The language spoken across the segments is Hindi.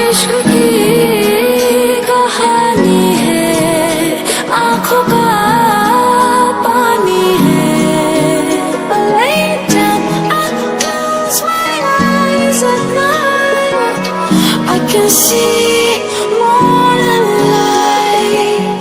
इश्क की कहानी है, आंखों का पानी है। Late down, I close my eyes at night, I can see more than light.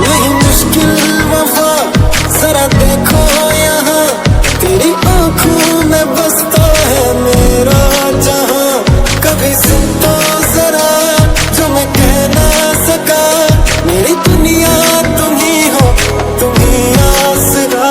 नहीं मुश्किल वफा जरा देखो यहाँ, तेरी आंखों में बसता है मेरा जहां। कभी सुन तो जरा जो मैं कह ना सका, मेरी दुनिया तुम ही हो, तुम ही आसरा.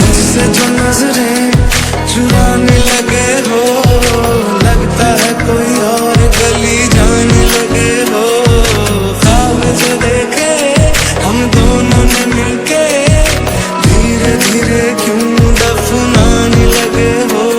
मुझसे जो नजरें चुराने लगे हो, लगता है कोई और गली जाने लगे हो. ख्वाब जो देखे हम दोनों ने मिलके, धीरे धीरे क्यों दफनाने लगे हो.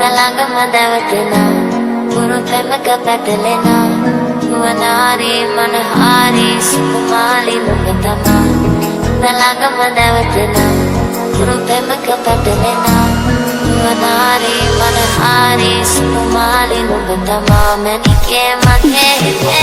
Talagang madawat na, puro tayo magkapatali na. Manahari, manahari, sumali mo katama. Talagang madawat na, puro tayo magkapatali na. Manahari, manahari, sumali mo katama. Manike, makehite.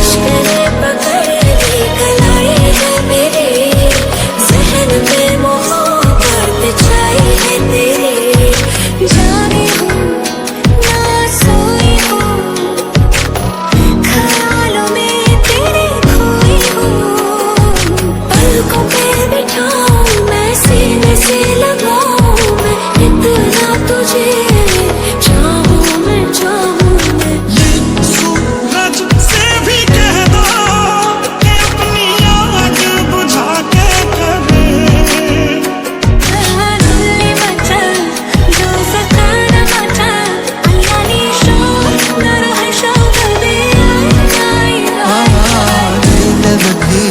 इश्क ने पकड़ ली कलाई है मेरी, ज़हन में मोहब्बत छाई है तेरी. जागी हूँ ना सोई हूँ, ख्यालों में तेरे खोई हूँ. पलकों पे बिठाऊं मैं, सीने से लगाऊं मैं, इतना तुझे चाहूं मैं, चाहूं मैं. सूरज से भी कह दो कि अपनी आग बुझा के करे. Dulli mata, jo sakana mata, ayani shauq, na rahe shauq be ay ay ay. दिल बंदी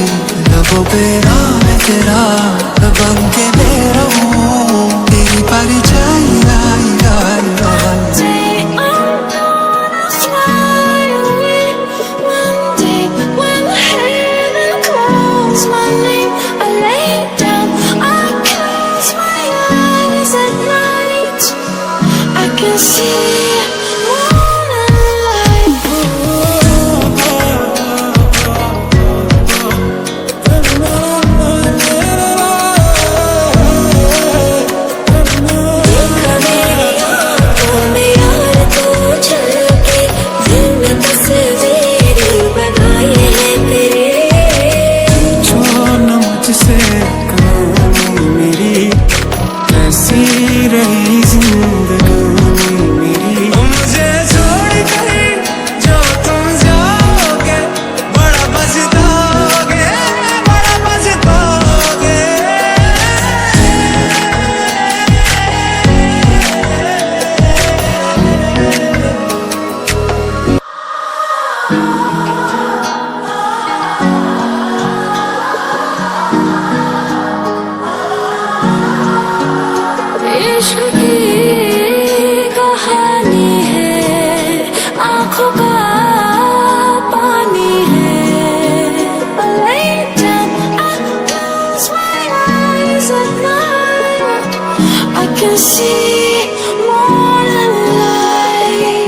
लबों पे नाम है तेरा, बन के मैं रहूं तेरी परछाई. आई आई आई Day I'm gonna fly away. One day when heaven calls my name, I lay down, I close my eyes at night, I can see more than light. देखा मेरी आँखों में यार तू झलके, दिल में तस्वीर बनाई है तेरे. जो न मुझसे कहानी मेरी, कैसी रही जिंदगानी मेरी. मुझे छोड़ कर जो तुम जाओगे, बड़ा पछताओगे, बड़ा पछताओगे. इश्क की कहानी है, आंखों का पानी है. Late down, I close my eyes at night. can see more than light.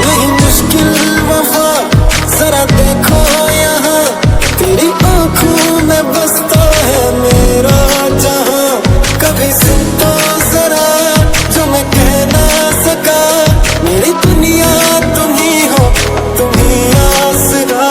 नहीं मुश्किल वफा जरा देखो यहाँ तेरी आंखों में बसता है मेरा जहाँ कभी सुन तो जरा जो मैं कह ना सका मेरी दुनिया तुम ही हो तुम ही आसरा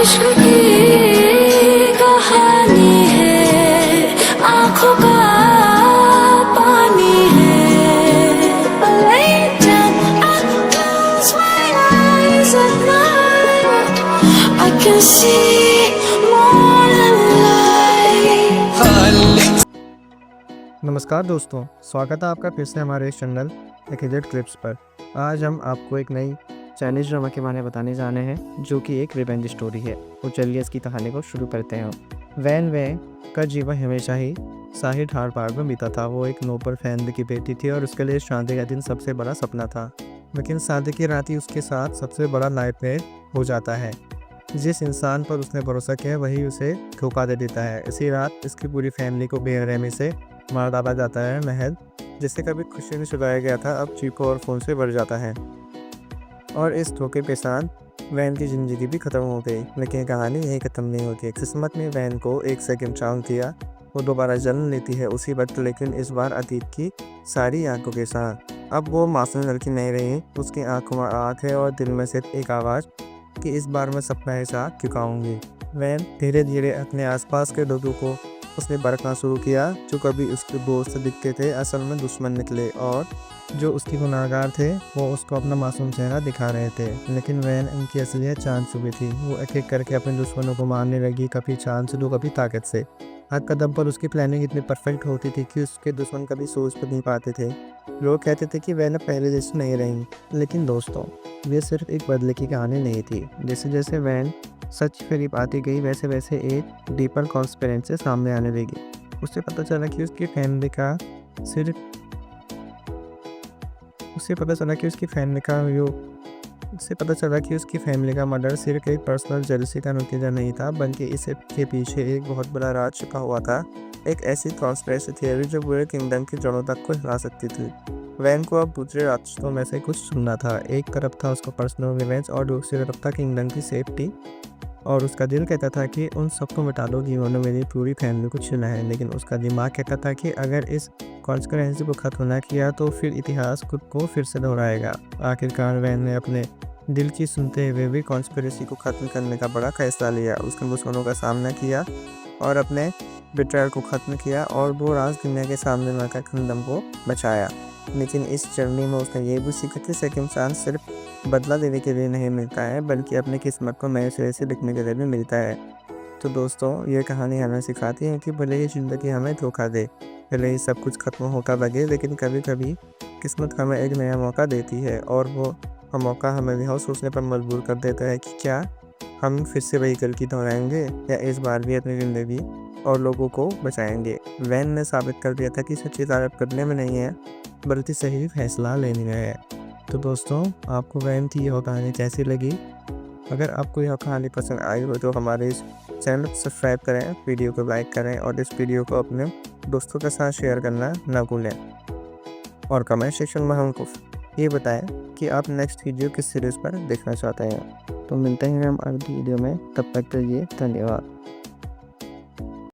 इश्क की कहानी है आंखों का पानी है I lay down and close my eyes at night. I can see more than light. नमस्कार दोस्तों, स्वागत है आपका फिर से हमारे इस चैनल एक्जेट क्लिप्स पर। आज हम आपको एक नई चाइनीज ड्रामा के बारे में बताने जाने हैं जो कि एक रिवेंज स्टोरी है। तो चलिए इसकी कहानी को शुरू करते हैं। वैन वे का जीवन हमेशा ही शाही ठाड़ पाड़ में बीता था। वो एक नोबल फैमिली की बेटी थी और उसके लिए शादी का दिन सबसे बड़ा सपना था। लेकिन शादी की रात ही उसके साथ सबसे बड़ा नाइटमेयर हो जाता है। जिस इंसान पर उसने भरोसा किया वही उसे धोखा दे देता है। इसी रात इसकी पूरी फैमिली को बेरहमी से मार डाला जाता है। महल जिसे कभी खुशी में सजाया गया था अब चीखों और खून से भर जाता है और इस धोखे के साथ वैन की ज़िंदगी भी ख़त्म हो गई। लेकिन कहानी यही ख़त्म नहीं होती। किस्मत ने वैन को एक सेकंड चांस दिया। वो दोबारा जन्म लेती है उसी वक्त, लेकिन इस बार अतीत की सारी आंखों के साथ। अब वो मासूम लड़की नहीं रही। उसकी आंखों में आँख है और दिल में सिर्फ एक आवाज़ कि इस बार मैं सपना के साथ चुकाऊँगी। वैन धीरे धीरे अपने आसपास के लोगों को उसने बरतना शुरू किया। जो कभी उसके दोस्त दिखते थे असल में दुश्मन निकले और जो उसके गुनाहगार थे वो उसको अपना मासूम चेहरा दिखा रहे थे। लेकिन वैन इनकी असलियत जान चुकी थी। वो एक एक करके अपने दुश्मनों को मारने लगी, कभी चांद से तो कभी ताकत से। हर कदम पर उसकी प्लानिंग इतनी परफेक्ट होती थी कि उसके दुश्मन कभी सोच पर नहीं पाते थे। लोग कहते थे कि वैन पहले जैसे नहीं रही। लेकिन दोस्तों, ये सिर्फ एक बदले की कहानी नहीं थी। जैसे जैसे वैन सच करीब आती गई वैसे वैसे एक डीपर कॉन्स्पिरेंसी सामने आने लगी। उसे पता चला कि उसकी फैमिली का मर्डर सिर्फ एक पर्सनल जेलसी का नतीजा नहीं था, बल्कि इसके पीछे एक बहुत बड़ा राज छुपा हुआ था। एक ऐसी कॉन्स्पिरेसी थियरी जो पूरे किंगडम की जड़ों तक को हिला सकती थी। वैन को अब दूसरे रास्तों में से कुछ सुनना था। एक तरफ था उसका पर्सनल रिवेंज और दूसरी तरफ था किंगडम की सेफ्टी। और उसका दिल कहता था कि उन सबको मिटा दो जिन्होंने मेरी पूरी फैमिली को छीना है। लेकिन उसका दिमाग कहता था कि अगर इस कॉन्स्पिरेसी को ख़त्म ना किया तो फिर इतिहास खुद को फिर से दोहराएगा। आखिरकार वैन ने अपने दिल की सुनते हुए भी कॉन्स्पिरेसी को ख़त्म करने का बड़ा फैसला लिया। उसने दुश्मनों का सामना किया और अपने बिट्रायल को ख़त्म किया और वो राज दुनिया के सामने लाकर किंगडम को बचाया। लेकिन इस जर्नी में उसने ये भी सीखा कि सेकंड चांस सिर्फ बदला देने के लिए नहीं मिलता है, बल्कि अपनी किस्मत को नए सिरे से लिखने के लिए भी मिलता है। तो दोस्तों, ये कहानी हमें सिखाती है कि भले ही ज़िंदगी हमें धोखा दे, भले ही सब कुछ खत्म होता लगे, लेकिन कभी कभी किस्मत हमें एक नया मौका देती है और वो मौका हमें यह सोचने पर मजबूर कर देता है कि क्या हम फिर से वही गलती दोहराएंगे या इस बार भी अपनी ज़िंदगी और लोगों को बचाएंगे। वैन ने साबित कर दिया था कि सच्ची तारीफ करने में नहीं है, बल्कि सही फैसला लेने में है। तो दोस्तों, आपको वैन की यह कहानी कैसी लगी? अगर आपको यह कहानी पसंद आई हो तो हमारे इस चैनल को सब्सक्राइब करें, वीडियो को लाइक करें और इस वीडियो को अपने दोस्तों के साथ शेयर करना ना भूलें। और कमेंट सेक्शन में हमको ये बताएं कि आप नेक्स्ट वीडियो किस सीरीज़ पर देखना चाहते हैं। तो मिलते हैं हम अगली वीडियो में, तब तक के लिए धन्यवाद।